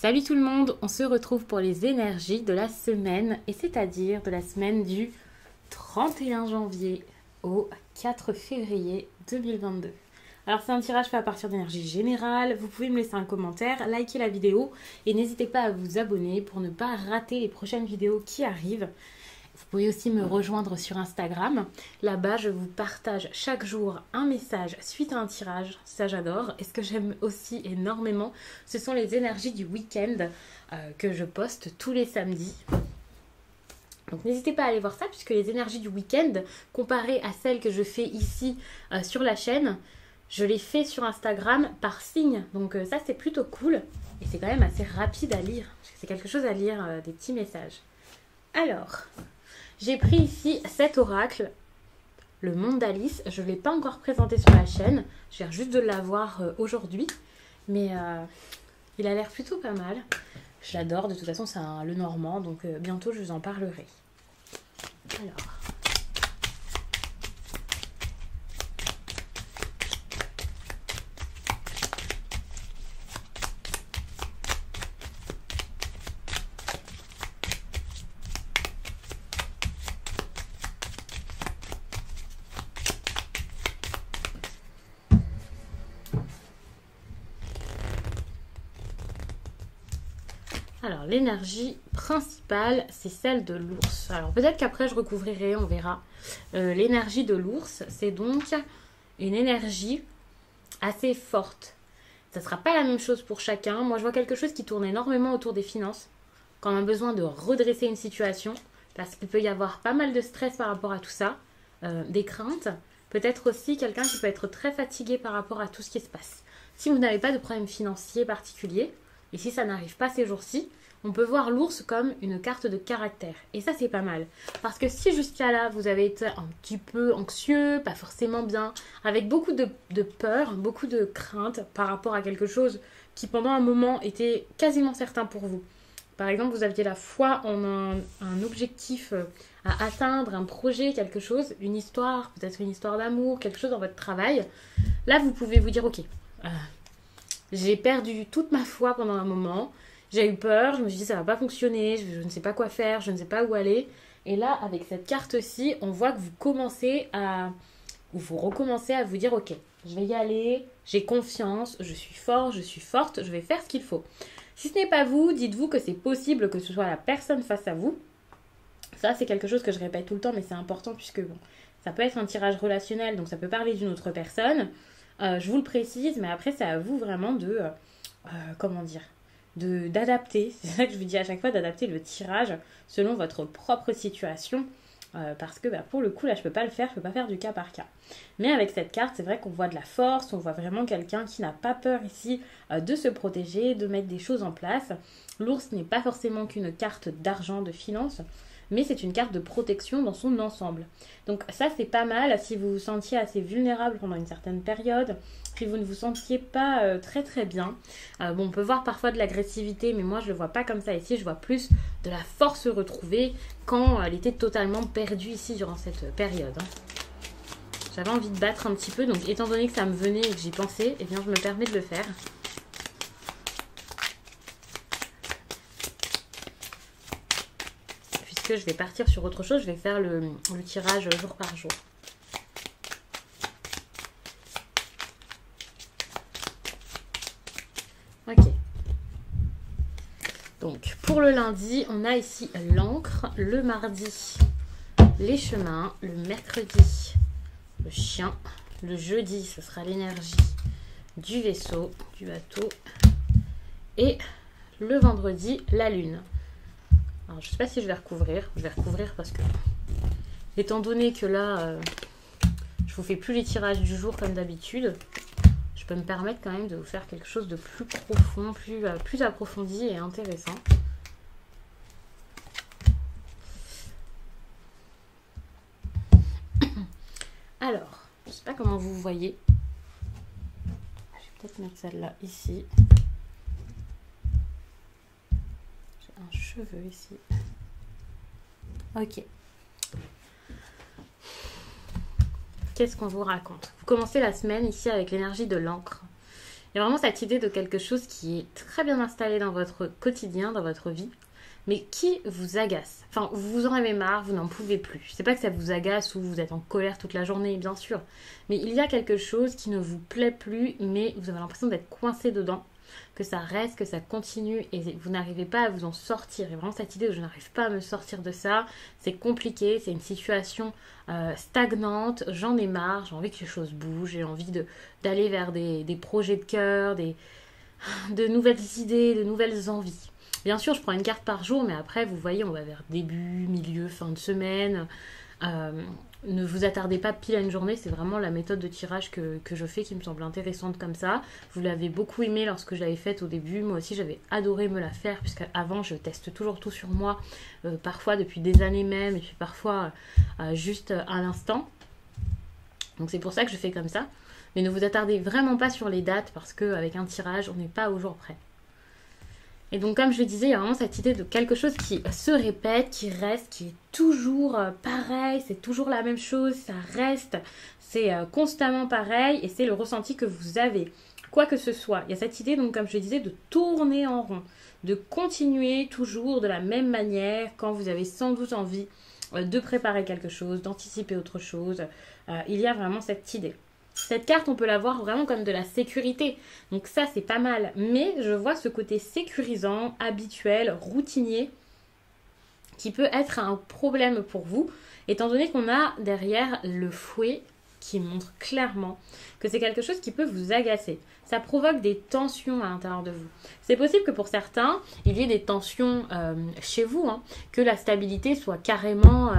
Salut tout le monde, on se retrouve pour les énergies de la semaine, et c'est-à-dire de la semaine du 31 janvier au 4 février 2022. Alors c'est un tirage fait à partir d'énergie générale, vous pouvez me laisser un commentaire, liker la vidéo et n'hésitez pas à vous abonner pour ne pas rater les prochaines vidéos qui arrivent. Vous pouvez aussi me rejoindre sur Instagram. Là-bas, je vous partage chaque jour un message suite à un tirage. Ça, j'adore. Et ce que j'aime aussi énormément, ce sont les énergies du week-end que je poste tous les samedis. Donc, n'hésitez pas à aller voir ça, puisque les énergies du week-end, comparées à celles que je fais ici sur la chaîne, je les fais sur Instagram par signe. Donc, ça, c'est plutôt cool. Et c'est quand même assez rapide à lire. C'est quelque chose à lire, des petits messages. Alors... j'ai pris ici cet oracle, le monde d'Alice. Je ne l'ai pas encore présenté sur la chaîne. Je viens juste de l'avoir aujourd'hui. Mais il a l'air plutôt pas mal. Je l'adore. De toute façon, c'est un le normand. Donc bientôt, je vous en parlerai. Alors... alors, l'énergie principale, c'est celle de l'ours. Alors, peut-être qu'après, je recouvrirai, on verra. L'énergie de l'ours, c'est donc une énergie assez forte. Ça ne sera pas la même chose pour chacun. Moi, je vois quelque chose qui tourne énormément autour des finances. Quand on a besoin de redresser une situation, parce qu'il peut y avoir pas mal de stress par rapport à tout ça, des craintes. Peut-être aussi quelqu'un qui peut être très fatigué par rapport à tout ce qui se passe. Si vous n'avez pas de problème financier particulier, et si ça n'arrive pas ces jours-ci, on peut voir l'ours comme une carte de caractère. Et ça, c'est pas mal. Parce que si jusqu'à là, vous avez été un petit peu anxieux, pas forcément bien, avec beaucoup de peur, beaucoup de crainte par rapport à quelque chose qui, pendant un moment, était quasiment certain pour vous. Par exemple, vous aviez la foi en un objectif à atteindre, un projet, quelque chose, une histoire, peut-être une histoire d'amour, quelque chose dans votre travail. Là, vous pouvez vous dire, ok, j'ai perdu toute ma foi pendant un moment. J'ai eu peur, je me suis dit ça va pas fonctionner, je ne sais pas quoi faire, je ne sais pas où aller. Et là, avec cette carte-ci, on voit que vous recommencez à vous dire ok, je vais y aller, j'ai confiance, je suis fort, je suis forte, je vais faire ce qu'il faut. Si ce n'est pas vous, dites-vous que c'est possible que ce soit la personne face à vous. Ça, c'est quelque chose que je répète tout le temps, mais c'est important puisque bon, ça peut être un tirage relationnel, donc ça peut parler d'une autre personne. Je vous le précise, mais après, c'est à vous vraiment de... d'adapter, c'est ça que je vous dis à chaque fois, d'adapter le tirage selon votre propre situation. Parce que pour le coup, là, je peux pas le faire, je peux pas faire du cas par cas. Mais avec cette carte, c'est vrai qu'on voit de la force, on voit vraiment quelqu'un qui n'a pas peur ici de se protéger, de mettre des choses en place. L'ours n'est pas forcément qu'une carte d'argent, de finance, mais c'est une carte de protection dans son ensemble. Donc ça, c'est pas mal si vous vous sentiez assez vulnérable pendant une certaine période, si vous ne vous sentiez pas très très bien. Bon, on peut voir parfois de l'agressivité, mais moi je le vois pas comme ça ici, je vois plus de la force retrouvée quand elle était totalement perdue ici durant cette période. J'avais envie de battre un petit peu, donc étant donné que ça me venait et que j'y pensais, eh bien je me permets de le faire. Que je vais partir sur autre chose, je vais faire le tirage jour par jour. Ok. Donc, pour le lundi, on a ici l'encre, le mardi, les chemins, le mercredi, le chien, le jeudi, ce sera l'énergie du vaisseau, du bateau, et le vendredi, la lune. Alors, je ne sais pas si je vais recouvrir. Je vais recouvrir parce que, étant donné que là, je vous fais plus les tirages du jour comme d'habitude, je peux me permettre quand même de vous faire quelque chose de plus profond, plus approfondi et intéressant. Alors, je ne sais pas comment vous voyez. Je vais peut-être mettre celle-là ici. Un cheveu ici. Ok. Qu'est-ce qu'on vous raconte? Vous commencez la semaine ici avec l'énergie de l'encre. Il y a vraiment cette idée de quelque chose qui est très bien installé dans votre quotidien, dans votre vie, mais qui vous agace. Enfin, vous en avez marre, vous n'en pouvez plus. Je ne sais pas que ça vous agace ou vous êtes en colère toute la journée, bien sûr. Mais il y a quelque chose qui ne vous plaît plus, mais vous avez l'impression d'être coincé dedans, que ça reste, que ça continue et vous n'arrivez pas à vous en sortir. Et vraiment cette idée de je n'arrive pas à me sortir de ça, c'est compliqué, c'est une situation stagnante, j'en ai marre, j'ai envie que les choses bougent, j'ai envie d'aller vers des projets de cœur, de nouvelles idées, de nouvelles envies. Bien sûr, je prends une carte par jour, mais après, vous voyez, on va vers début, milieu, fin de semaine. Ne vous attardez pas pile à une journée, c'est vraiment la méthode de tirage que je fais qui me semble intéressante comme ça. Vous l'avez beaucoup aimé lorsque je l'avais faite au début. Moi aussi, j'avais adoré me la faire, puisque avant, je teste toujours tout sur moi, parfois depuis des années même, et puis parfois juste à l'instant. Donc c'est pour ça que je fais comme ça. Mais ne vous attardez vraiment pas sur les dates, parce qu'avec un tirage, on n'est pas au jour près. Et donc, comme je le disais, il y a vraiment cette idée de quelque chose qui se répète, qui reste, qui est toujours pareil, c'est toujours la même chose, ça reste, c'est constamment pareil et c'est le ressenti que vous avez. Quoi que ce soit, il y a cette idée, donc comme je le disais, de tourner en rond, de continuer toujours de la même manière quand vous avez sans doute envie de préparer quelque chose, d'anticiper autre chose. Il y a vraiment cette idée. Cette carte, on peut la voir vraiment comme de la sécurité. Donc ça, c'est pas mal. Mais je vois ce côté sécurisant, habituel, routinier, qui peut être un problème pour vous, étant donné qu'on a derrière le fouet qui montre clairement que c'est quelque chose qui peut vous agacer. Ça provoque des tensions à l'intérieur de vous. C'est possible que pour certains, il y ait des tensions chez vous, que la stabilité soit carrément...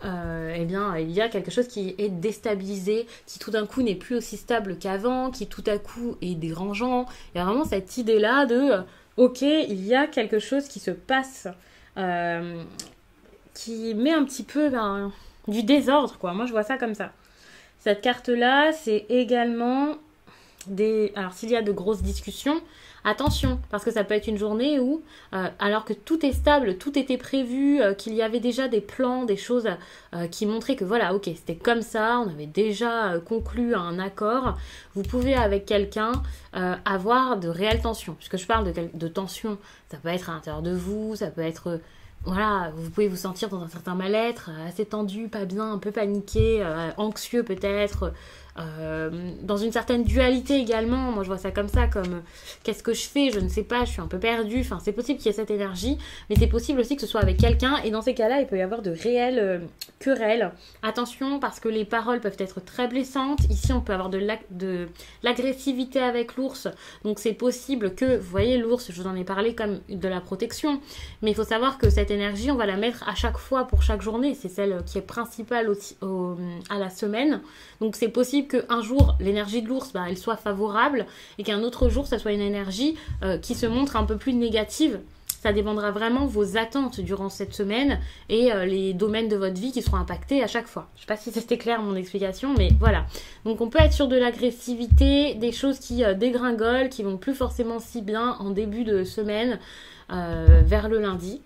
eh bien, il y a quelque chose qui est déstabilisé, qui tout d'un coup n'est plus aussi stable qu'avant, qui tout à coup est dérangeant. Il y a vraiment cette idée-là de ok, il y a quelque chose qui se passe, qui met un petit peu du désordre, quoi. Moi, je vois ça comme ça. Cette carte-là, c'est également alors, s'il y a de grosses discussions, attention, parce que ça peut être une journée où, alors que tout est stable, tout était prévu, qu'il y avait déjà des plans, des choses qui montraient que voilà, ok, c'était comme ça, on avait déjà conclu un accord, vous pouvez avec quelqu'un avoir de réelles tensions. Puisque je parle de tensions, ça peut être à l'intérieur de vous, ça peut être... Voilà, vous pouvez vous sentir dans un certain mal-être, assez tendu, pas bien, un peu paniqué, anxieux peut-être, dans une certaine dualité également. Moi je vois ça comme ça, comme qu'est-ce que je fais, je ne sais pas, je suis un peu perdue. Enfin, c'est possible qu'il y ait cette énergie, mais c'est possible aussi que ce soit avec quelqu'un, et dans ces cas-là il peut y avoir de réelles querelles. Attention, parce que les paroles peuvent être très blessantes. Ici on peut avoir de l'agressivité avec l'ours, donc c'est possible que, vous voyez, l'ours, je vous en ai parlé comme de la protection, mais il faut savoir que cette énergie on va la mettre à chaque fois pour chaque journée, c'est celle qui est principale à la semaine. Donc c'est possible qu'un jour l'énergie de l'ours elle soit favorable et qu'un autre jour ça soit une énergie qui se montre un peu plus négative. Ça dépendra vraiment de vos attentes durant cette semaine et les domaines de votre vie qui seront impactés à chaque fois. Je ne sais pas si c'était clair mon explication, mais voilà. Donc on peut être sur de l'agressivité, des choses qui dégringolent, qui vont plus forcément si bien en début de semaine vers le lundi.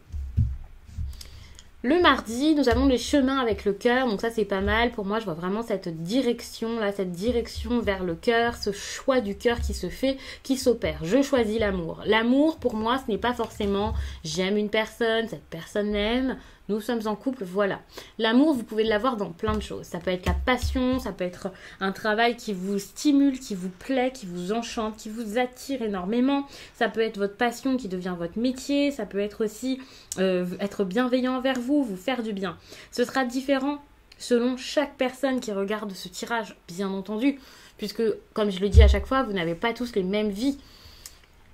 Le mardi, nous avons les chemins avec le cœur, donc ça c'est pas mal. Pour moi, je vois vraiment cette direction là, cette direction vers le cœur, ce choix du cœur qui se fait, qui s'opère. Je choisis l'amour. L'amour, pour moi, ce n'est pas forcément j'aime une personne, cette personne m'aime, nous sommes en couple, voilà. L'amour, vous pouvez l'avoir dans plein de choses. Ça peut être la passion, ça peut être un travail qui vous stimule, qui vous plaît, qui vous enchante, qui vous attire énormément. Ça peut être votre passion qui devient votre métier. Ça peut être aussi être bienveillant envers vous, vous faire du bien. Ce sera différent selon chaque personne qui regarde ce tirage, bien entendu. Puisque, comme je le dis à chaque fois, vous n'avez pas tous les mêmes vies.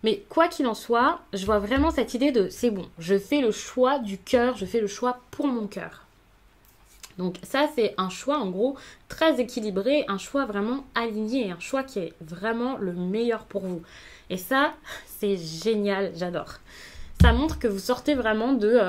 Mais quoi qu'il en soit, je vois vraiment cette idée de c'est bon, je fais le choix du cœur, je fais le choix pour mon cœur. Donc ça, c'est un choix en gros très équilibré, un choix vraiment aligné, un choix qui est vraiment le meilleur pour vous. Et ça, c'est génial, j'adore. ça montre que vous sortez vraiment de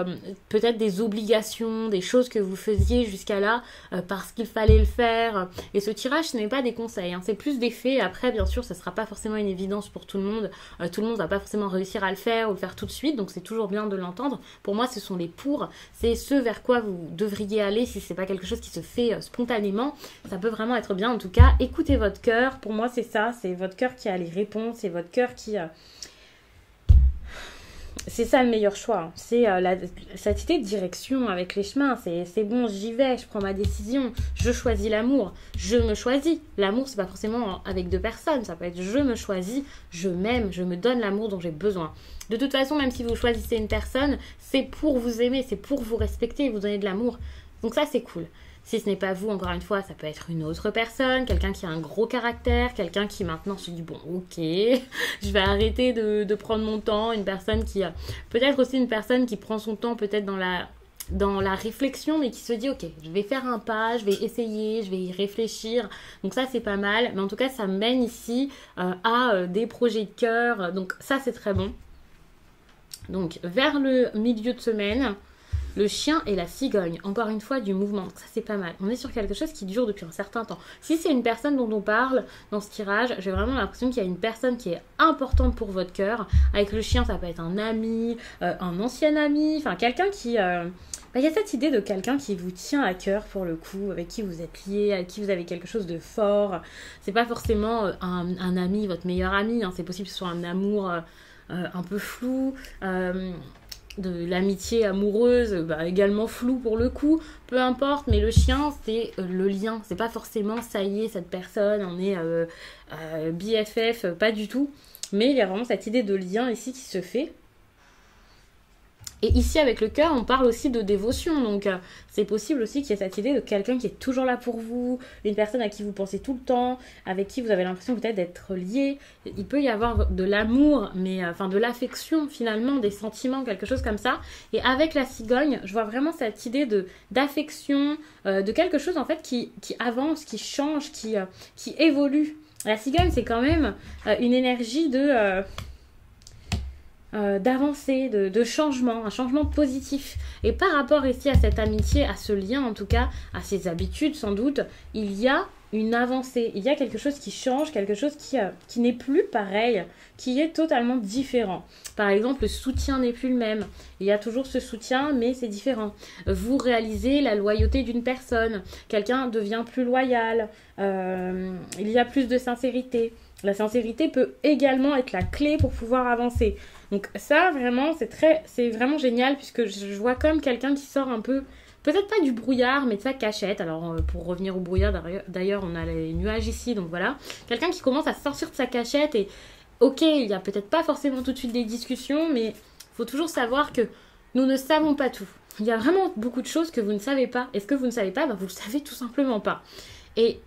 peut-être des obligations, des choses que vous faisiez jusqu'à là parce qu'il fallait le faire. Et ce tirage, ce n'est pas des conseils, hein, c'est plus des faits. Après, bien sûr, ça ne sera pas forcément une évidence pour tout le monde. Tout le monde ne va pas forcément réussir à le faire ou le faire tout de suite, donc c'est toujours bien de l'entendre. Pour moi, ce sont les pour, c'est ce vers quoi vous devriez aller si c'est pas quelque chose qui se fait spontanément. Ça peut vraiment être bien. En tout cas, écoutez votre cœur. Pour moi, c'est ça, c'est votre cœur qui a les réponses, c'est votre cœur qui... C'est ça le meilleur choix, hein. C'est cette idée de direction avec les chemins, c'est bon, j'y vais, je prends ma décision, je choisis l'amour, je me choisis. L'amour, c'est pas forcément avec deux personnes, ça peut être je me choisis, je m'aime, je me donne l'amour dont j'ai besoin. De toute façon, même si vous choisissez une personne, c'est pour vous aimer, c'est pour vous respecter et vous donner de l'amour. Donc ça, c'est cool. Si ce n'est pas vous, encore une fois, ça peut être une autre personne, quelqu'un qui a un gros caractère, quelqu'un qui maintenant se dit, bon, ok, je vais arrêter de prendre mon temps, une personne qui... peut-être aussi une personne qui prend son temps peut-être dans la réflexion, mais qui se dit, ok, je vais faire un pas, je vais essayer, je vais y réfléchir. Donc ça, c'est pas mal. Mais en tout cas, ça mène ici à des projets de cœur. Donc ça, c'est très bon. Donc, vers le milieu de semaine... Le chien et la cigogne, encore une fois du mouvement, donc ça c'est pas mal. On est sur quelque chose qui dure depuis un certain temps. Si c'est une personne dont on parle dans ce tirage, j'ai vraiment l'impression qu'il y a une personne qui est importante pour votre cœur. Avec le chien, ça peut être un ami, un ancien ami, enfin quelqu'un qui... il y a cette idée de quelqu'un qui vous tient à cœur pour le coup, avec qui vous êtes lié, avec qui vous avez quelque chose de fort. C'est pas forcément un ami, votre meilleur ami, hein. C'est possible que ce soit un amour un peu flou, de l'amitié amoureuse, également flou pour le coup, peu importe, mais le chien, c'est le lien, c'est pas forcément ça y est, cette personne, on est BFF, pas du tout, mais il y a vraiment cette idée de lien ici qui se fait. Et ici, avec le cœur, on parle aussi de dévotion. Donc, c'est possible aussi qu'il y ait cette idée de quelqu'un qui est toujours là pour vous, une personne à qui vous pensez tout le temps, avec qui vous avez l'impression peut-être d'être lié. Il peut y avoir de l'amour, mais de l'affection finalement, des sentiments, quelque chose comme ça. Et avec la cigogne, je vois vraiment cette idée d'affection, de quelque chose en fait qui avance, qui change, qui évolue. La cigogne, c'est quand même une énergie d'avancer, de changement, un changement positif. Et par rapport ici à cette amitié, à ce lien en tout cas, à ses habitudes sans doute, il y a une avancée, il y a quelque chose qui change, quelque chose qui n'est plus pareil, qui est totalement différent. Par exemple, le soutien n'est plus le même. Il y a toujours ce soutien, mais c'est différent. Vous réalisez la loyauté d'une personne. Quelqu'un devient plus loyal. Il y a plus de sincérité. La sincérité peut également être la clé pour pouvoir avancer. Donc ça, vraiment, c'est vraiment génial puisque je vois comme quelqu'un qui sort un peu, peut-être pas du brouillard, mais de sa cachette. Alors, pour revenir au brouillard, d'ailleurs, on a les nuages ici, donc voilà. Quelqu'un qui commence à sortir de sa cachette et, ok, il n'y a peut-être pas forcément tout de suite des discussions, mais il faut toujours savoir que nous ne savons pas tout. Il y a vraiment beaucoup de choses que vous ne savez pas. Et ce que vous ne savez pas, vous le savez tout simplement pas. Et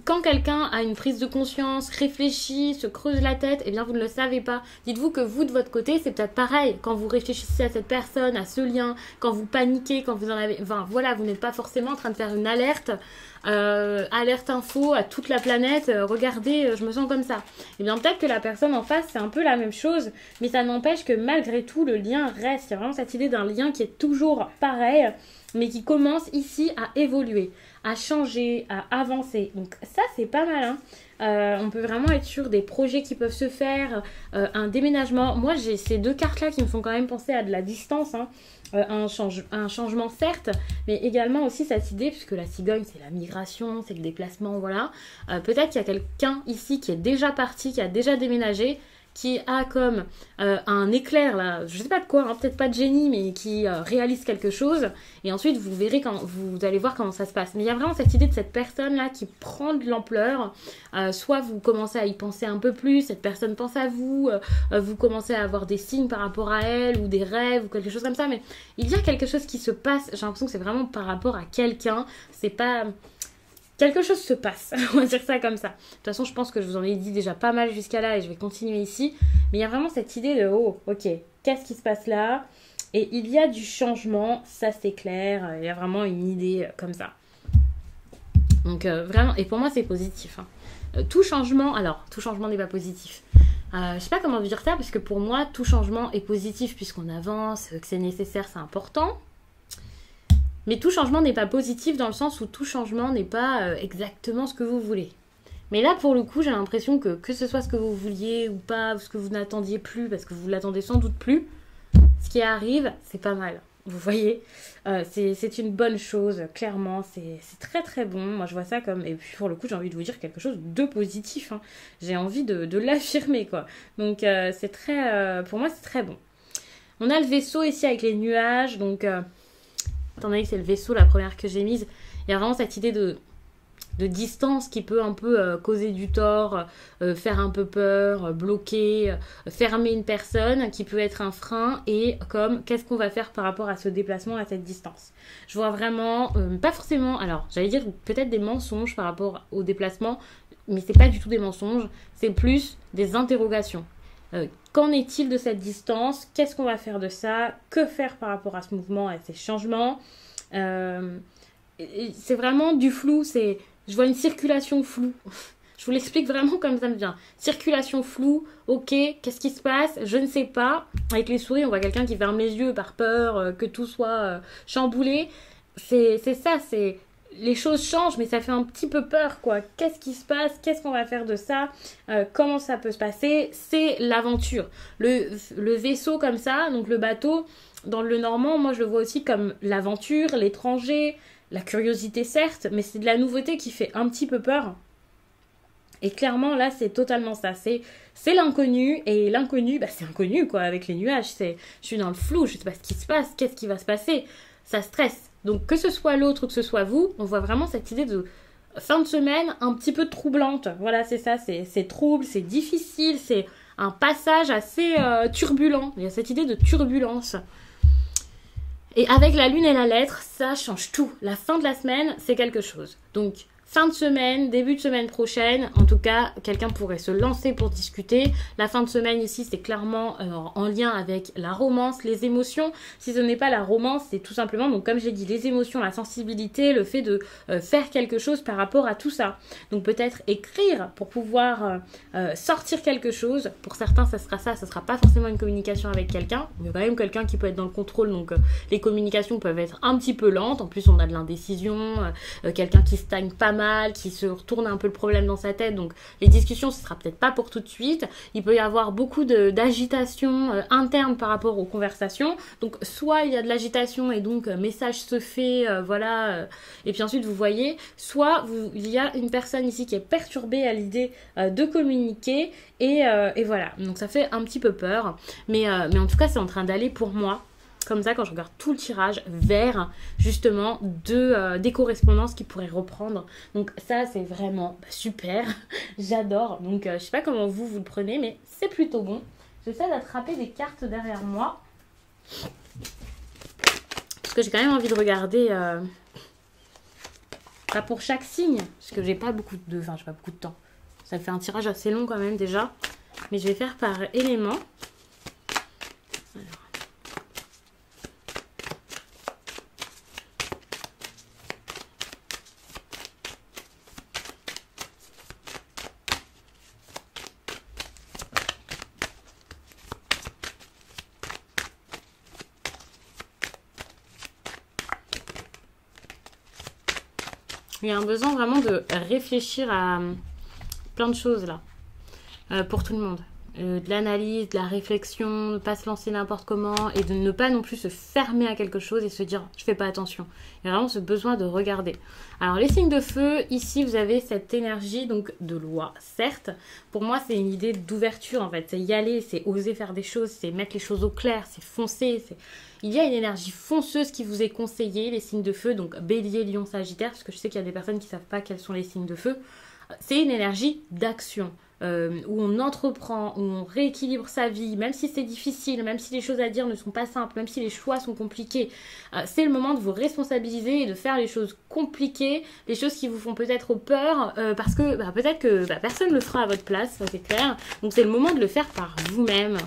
quand quelqu'un a une prise de conscience, réfléchit, se creuse la tête, eh bien vous ne le savez pas. Dites-vous que vous, de votre côté, c'est peut-être pareil. Quand vous réfléchissez à cette personne, à ce lien, quand vous paniquez, quand vous en avez... Enfin, voilà, vous n'êtes pas forcément en train de faire une alerte, alerte info à toute la planète. Regardez, je me sens comme ça. Eh bien, peut-être que la personne en face, c'est un peu la même chose, mais ça n'empêche que malgré tout, le lien reste. Il y a vraiment cette idée d'un lien qui est toujours pareil, mais qui commence ici à évoluer, à changer, à avancer. Donc ça, c'est pas mal, hein. On peut vraiment être sur des projets qui peuvent se faire, un déménagement. Moi, j'ai ces deux cartes-là qui me font quand même penser à de la distance, hein. Un changement certes, mais également aussi cette idée, puisque la cigogne, c'est la migration, c'est le déplacement, voilà. Peut-être qu'il y a quelqu'un ici qui est déjà parti, qui a déjà déménagé, qui a comme un éclair, là, je sais pas de quoi, hein, peut-être pas de génie, mais qui réalise quelque chose. Et ensuite, vous verrez, vous allez voir comment ça se passe. Mais il y a vraiment cette idée de cette personne-là qui prend de l'ampleur. Soit vous commencez à y penser un peu plus, cette personne pense à vous, vous commencez à avoir des signes par rapport à elle, ou des rêves, ou quelque chose comme ça. Mais il y a quelque chose qui se passe. J'ai l'impression que c'est vraiment par rapport à quelqu'un. C'est pas... Quelque chose se passe, on va dire ça comme ça. De toute façon, je pense que je vous en ai dit déjà pas mal jusqu'à là et je vais continuer ici. Mais il y a vraiment cette idée de, oh, ok, qu'est-ce qui se passe là? Et il y a du changement, ça c'est clair. Il y a vraiment une idée comme ça. Donc vraiment, et pour moi c'est positif, hein. Tout changement n'est pas positif. Je sais pas comment dire ça, parce que pour moi, tout changement est positif puisqu'on avance, que c'est nécessaire, c'est important. Mais tout changement n'est pas positif dans le sens où tout changement n'est pas exactement ce que vous voulez. Mais là, pour le coup, j'ai l'impression que ce soit ce que vous vouliez ou pas, ou ce que vous n'attendiez plus, parce que vous l'attendez sans doute plus, ce qui arrive, c'est pas mal. Vous voyez, c'est une bonne chose, clairement, c'est très très bon. Moi je vois ça comme, et puis pour le coup j'ai envie de vous dire quelque chose de positif, hein. J'ai envie de l'affirmer quoi. Donc c'est très, pour moi c'est très bon. On a le vaisseau ici avec les nuages, donc étant donné que c'est le vaisseau la première que j'ai mise, il y a vraiment cette idée de distance qui peut un peu causer du tort, faire un peu peur, bloquer, fermer une personne, qui peut être un frein, et comme qu'est-ce qu'on va faire par rapport à ce déplacement, à cette distance. Je vois vraiment, pas forcément, alors j'allais dire peut-être des mensonges par rapport au déplacement, mais c'est pas du tout des mensonges, c'est plus des interrogations. Qu'en est-il de cette distance? Qu'est-ce qu'on va faire de ça? Que faire par rapport à ce mouvement, à ces changements? C'est vraiment du flou, je vois une circulation floue. Je vous l'explique vraiment comme ça me vient. Circulation floue, ok, qu'est-ce qui se passe? Je ne sais pas. Avec les souris, on voit quelqu'un qui ferme les yeux par peur que tout soit chamboulé. C'est ça, c'est... Les choses changent, mais ça fait un petit peu peur, quoi. Qu'est-ce qui se passe? Qu'est-ce qu'on va faire de ça? Comment ça peut se passer? C'est l'aventure. Le vaisseau comme ça, donc le bateau, dans le normand, moi je le vois aussi comme l'aventure, l'étranger... La curiosité certes, mais c'est de la nouveauté qui fait un petit peu peur. Et clairement là c'est totalement ça. C'est l'inconnu, et l'inconnu, c'est inconnu quoi, avec les nuages. Je suis dans le flou, je sais pas ce qui se passe, qu'est-ce qui va se passer. Ça stresse. Donc que ce soit l'autre ou que ce soit vous, on voit vraiment cette idée de fin de semaine un petit peu troublante. Voilà, c'est ça, c'est trouble, c'est difficile, c'est un passage assez turbulent. Il y a cette idée de turbulence. Et avec la lune et la lettre, ça change tout. La fin de la semaine, c'est quelque chose. Donc, fin de semaine, début de semaine prochaine, en tout cas, quelqu'un pourrait se lancer pour discuter. La fin de semaine ici, c'est clairement en lien avec la romance, les émotions. Si ce n'est pas la romance, c'est tout simplement, donc comme j'ai dit, les émotions, la sensibilité, le fait de faire quelque chose par rapport à tout ça. Donc peut-être écrire pour pouvoir sortir quelque chose. Pour certains, ça sera pas forcément une communication avec quelqu'un. Il y a quand même quelqu'un qui peut être dans le contrôle, donc les communications peuvent être un petit peu lentes. En plus, on a de l'indécision, quelqu'un qui stagne pas mal, qui se retourne un peu le problème dans sa tête, donc les discussions ce sera peut-être pas pour tout de suite. Il peut y avoir beaucoup d'agitation interne par rapport aux conversations, donc soit il y a de l'agitation et donc message se fait, et puis ensuite vous voyez, soit il y a une personne ici qui est perturbée à l'idée de communiquer, et voilà, donc ça fait un petit peu peur, mais en tout cas c'est en train d'aller pour moi comme ça quand je regarde tout le tirage vers justement des correspondances qui pourraient reprendre. Donc ça c'est vraiment super, j'adore. Donc je sais pas comment vous le prenez, mais c'est plutôt bon. J'essaie d'attraper des cartes derrière moi parce que j'ai quand même envie de regarder pas pour chaque signe, parce que j'ai pas beaucoup de temps. Ça fait un tirage assez long quand même déjà, mais je vais faire par élément. Il y a un besoin vraiment de réfléchir à plein de choses là, pour tout le monde. De l'analyse, de la réflexion, de ne pas se lancer n'importe comment et de ne pas non plus se fermer à quelque chose et se dire je fais pas attention. Il y a vraiment ce besoin de regarder. Alors les signes de feu, ici vous avez cette énergie donc de loi, certes. Pour moi c'est une idée d'ouverture en fait, c'est y aller, c'est oser faire des choses, c'est mettre les choses au clair, c'est foncer, il y a une énergie fonceuse qui vous est conseillée, les signes de feu, donc Bélier, Lion, Sagittaire, parce que je sais qu'il y a des personnes qui ne savent pas quels sont les signes de feu. C'est une énergie d'action, où on entreprend, où on rééquilibre sa vie, même si c'est difficile, même si les choses à dire ne sont pas simples, même si les choix sont compliqués. C'est le moment de vous responsabiliser et de faire les choses compliquées, les choses qui vous font peut-être peur, parce que peut-être que personne ne le fera à votre place, ça c'est clair. Donc c'est le moment de le faire par vous-même.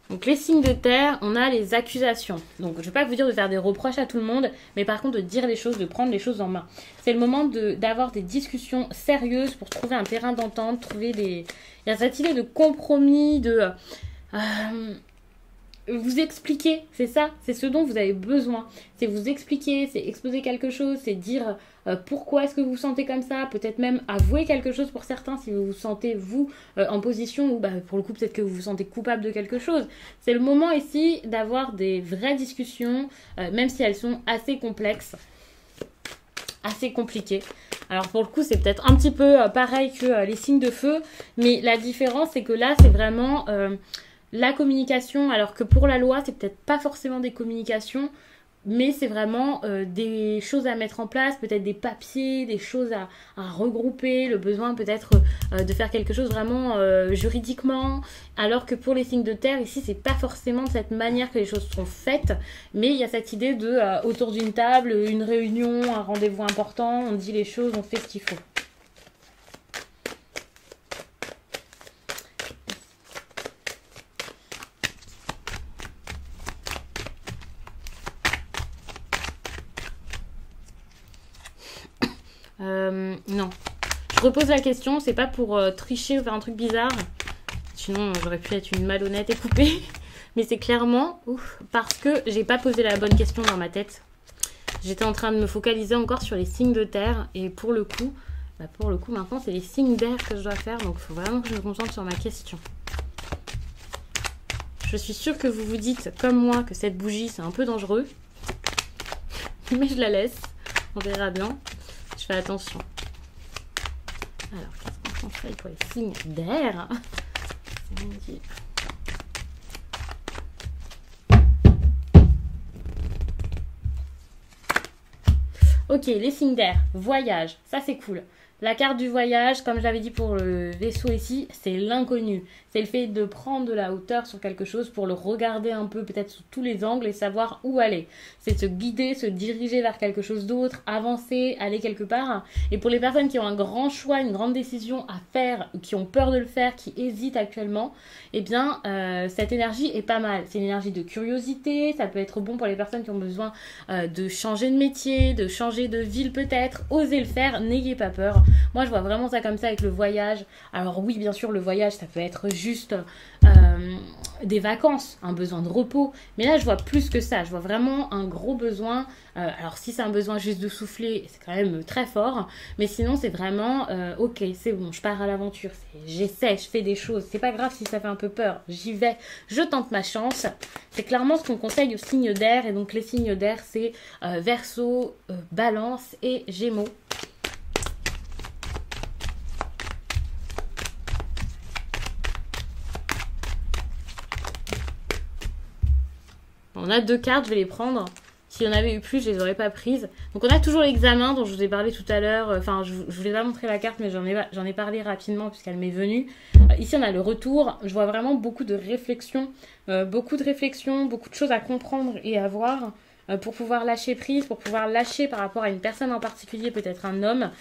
Donc les signes de terre, on a les accusations. Donc je ne vais pas vous dire de faire des reproches à tout le monde, mais par contre de dire les choses, de prendre les choses en main. C'est le moment d'avoir des discussions sérieuses pour trouver un terrain d'entente, trouver des... Il y a cette idée de compromis, de... vous expliquer, c'est ça, c'est ce dont vous avez besoin. C'est vous expliquer, c'est exposer quelque chose, c'est dire pourquoi est-ce que vous vous sentez comme ça, peut-être même avouer quelque chose pour certains si vous vous sentez, vous, en position où, pour le coup, peut-être que vous vous sentez coupable de quelque chose. C'est le moment ici d'avoir des vraies discussions, même si elles sont assez complexes, assez compliquées. Alors pour le coup, c'est peut-être un petit peu pareil que les signes de feu, mais la différence, c'est que là, c'est vraiment... la communication, alors que pour la loi, c'est peut-être pas forcément des communications, mais c'est vraiment des choses à mettre en place, peut-être des papiers, des choses à regrouper, le besoin peut-être de faire quelque chose vraiment juridiquement, alors que pour les signes de terre, ici, c'est pas forcément de cette manière que les choses sont faites, mais il y a cette idée de autour d'une table, une réunion, un rendez-vous important, on dit les choses, on fait ce qu'il faut. Non. Je repose la question, c'est pas pour tricher ou faire un truc bizarre. Sinon, j'aurais pu être une malhonnête et couper. Mais c'est clairement parce que j'ai pas posé la bonne question dans ma tête. J'étais en train de me focaliser encore sur les signes de terre. Et pour le coup, maintenant, c'est les signes d'air que je dois faire. Donc, il faut vraiment que je me concentre sur ma question. Je suis sûre que vous vous dites, comme moi, que cette bougie, c'est un peu dangereux. Mais je la laisse. On verra bien. Je fais attention. Alors, qu'est-ce qu'on conseille pour les signes d'air? Ok, les signes d'air. Voyage. Ça, c'est cool. La carte du voyage, comme je l'avais dit pour le vaisseau ici, c'est l'inconnu. C'est le fait de prendre de la hauteur sur quelque chose pour le regarder un peu, peut-être sous tous les angles et savoir où aller. C'est se guider, se diriger vers quelque chose d'autre, avancer, aller quelque part. Et pour les personnes qui ont un grand choix, une grande décision à faire, qui ont peur de le faire, qui hésitent actuellement, eh bien, cette énergie est pas mal. C'est une énergie de curiosité, ça peut être bon pour les personnes qui ont besoin de changer de métier, de changer de ville peut-être. Osez le faire, n'ayez pas peur. Moi, je vois vraiment ça comme ça avec le voyage. Alors oui, bien sûr, le voyage, ça peut être juste des vacances, un besoin de repos. Mais là, je vois plus que ça. Je vois vraiment un gros besoin. Alors si c'est un besoin juste de souffler, c'est quand même très fort. Mais sinon, c'est vraiment, ok, c'est bon, je pars à l'aventure. J'essaie, je fais des choses. C'est pas grave si ça fait un peu peur. J'y vais, je tente ma chance. C'est clairement ce qu'on conseille aux signes d'air. Et donc les signes d'air, c'est Verseau, Balance et Gémeaux. On a 2 cartes, je vais les prendre. S'il y en avait eu plus, je les aurais pas prises. Donc on a toujours l'examen dont je vous ai parlé tout à l'heure. Enfin, je vous ai pas montré la carte, mais j'en ai parlé rapidement puisqu'elle m'est venue. Ici, on a le retour. Je vois vraiment beaucoup de réflexion. Beaucoup de choses à comprendre et à voir. Pour pouvoir lâcher prise, pour pouvoir lâcher par rapport à une personne en particulier, peut-être un homme,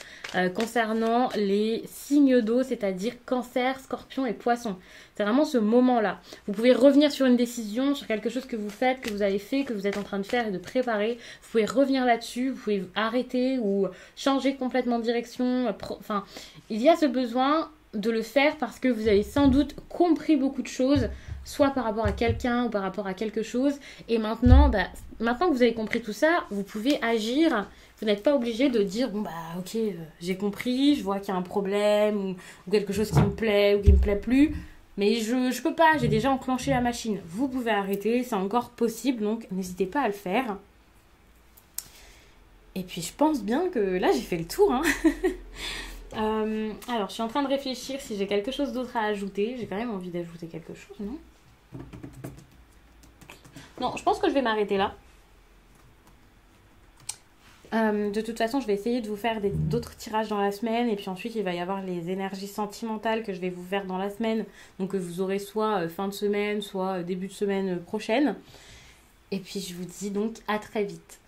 concernant les signes d'eau, c'est-à-dire Cancer, Scorpion et Poisson. C'est vraiment ce moment-là. Vous pouvez revenir sur une décision, sur quelque chose que vous faites, que vous avez fait, que vous êtes en train de faire et de préparer. Vous pouvez revenir là-dessus, vous pouvez arrêter ou changer complètement de direction. Enfin, il y a ce besoin de le faire parce que vous avez sans doute compris beaucoup de choses, soit par rapport à quelqu'un ou par rapport à quelque chose. Et maintenant, maintenant que vous avez compris tout ça, vous pouvez agir. Vous n'êtes pas obligé de dire, bon ok, j'ai compris, je vois qu'il y a un problème ou quelque chose qui me plaît ou qui me plaît plus. Mais je peux pas, j'ai déjà enclenché la machine. Vous pouvez arrêter, c'est encore possible, donc n'hésitez pas à le faire. Et puis je pense bien que là j'ai fait le tour, hein. Alors je suis en train de réfléchir si j'ai quelque chose d'autre à ajouter. J'ai quand même envie d'ajouter quelque chose, non? Non, je pense que je vais m'arrêter là. De toute façon, je vais essayer de vous faire d'autres tirages dans la semaine. Et puis ensuite, il va y avoir les énergies sentimentales que je vais vous faire dans la semaine. Donc, que vous aurez soit fin de semaine, soit début de semaine prochaine. Et puis, je vous dis donc à très vite.